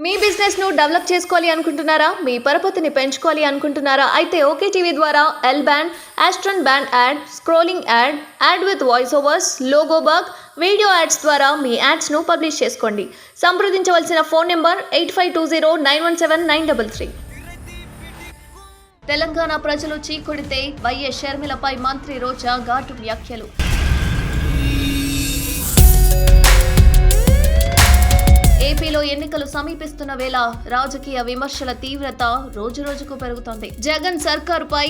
మీ business ను develop చేసుకోవాలి అనుకుంటున్నారా? మీ పరపతిని పెంచుకోవాలి అనుకుంటున్నారా? అయితే ఓకే టీవీ ద్వారా L band, aston band ad, scrolling ad, ad with voice overs, logo bug, video ads ద్వారా మీ యాడ్స్ ను పబ్లిష్ చేసుకోండి. సంప్రదించవలసిన ఫోన్ నెంబర్ 8520917933. తెలంగాణ ప్రజలు చీకొడితే వైఎస్ షర్మిలపై మంత్రి రోజా ఘాటు వ్యాఖ్యలు. ఏపీలో ఎన్నికలు సమీపిస్తున్న వేళ రాజకీయ విమర్శల తీవ్రత రోజురోజుకు పెరుగుతోంది. జగన్ సర్కారుపై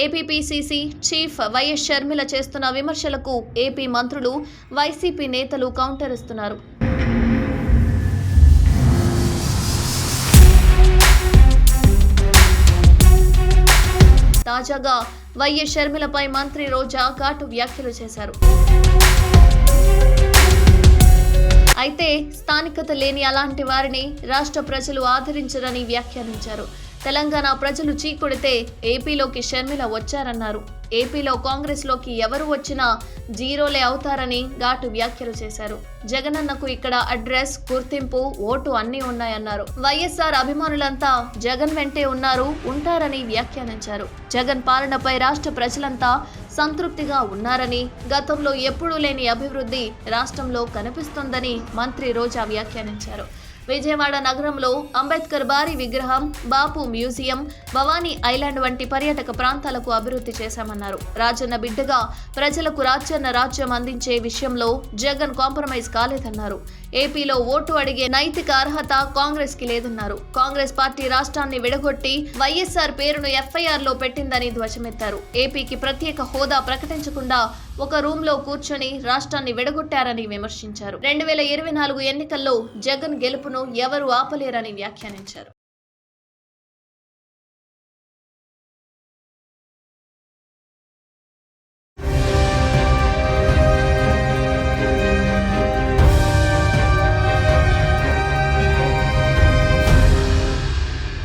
ఏపీపీసీసీ చీఫ్ వైఎస్ షర్మిల చేస్తున్న విమర్శలకు ఏపీ మంత్రులు, వైసీపీ నేతలు కౌంటర్ ఇస్తున్నారు. తాజాగా వైఎస్ షర్మిలపై మంత్రి రోజా ఘాటు వ్యాఖ్యలు చేశారు. అయితే స్థానికత లేని అలాంటి వారిని రాష్ట్ర ప్రజలు ఆదరించరని వ్యాఖ్యానించారు. తెలంగాణ ప్రజలు చీకొడితే ఏపీలోకి షర్మిల వచ్చారన్నారు. ఏపీలో కాంగ్రెస్లోకి ఎవరు వచ్చినా జీరోలే అవుతారని ఘాటు వ్యాఖ్యలు చేశారు. జగనన్నకు ఇక్కడ అడ్రస్, గుర్తింపు, ఓటు అన్నీ ఉన్నాయన్నారు. వైఎస్ఆర్ అభిమానులంతా జగన్ వెంటే ఉంటారని వ్యాఖ్యానించారు. జగన్ పాలనపై రాష్ట్ర ప్రజలంతా సంతృప్తిగా ఉన్నారని, గతంలో ఎప్పుడూ లేని అభివృద్ధి రాష్ట్రంలో కనిపిస్తోందని మంత్రి రోజా వ్యాఖ్యానించారు. విజయవాడ నగరంలో అంబేద్కర్ భారీ విగ్రహం, బాపు మ్యూజియం, భవానీ ఐలాండ్ వంటి పర్యాటక ప్రాంతాలకు అభివృద్ధి చేశామన్నారు. రాజన్న బిడ్డగా ప్రజలకు రాజ్యం అందించే విషయంలో జగన్ కాంప్రమైజ్ కాలేదన్నారు. ఏపీలో ఓటు అడిగే నైతిక అర్హత కాంగ్రెస్ కి లేదన్నారు. కాంగ్రెస్ పార్టీ రాష్ట్రాన్ని విడగొట్టి వైఎస్ఆర్ పేరును ఎఫ్ఐఆర్ లో పెట్టిందని ధ్వజమెత్తారు. ఏపీకి ప్రత్యేక హోదా ప్రకటించకుండా ఒక రూమ్ లో కూర్చొని రాష్ట్రాన్ని విడగొట్టారని విమర్శించారు. 2024 ఎన్నికల్లో జగన్ గెలుపును ఎవరు ఆపలేరని వ్యాఖ్యానించారు.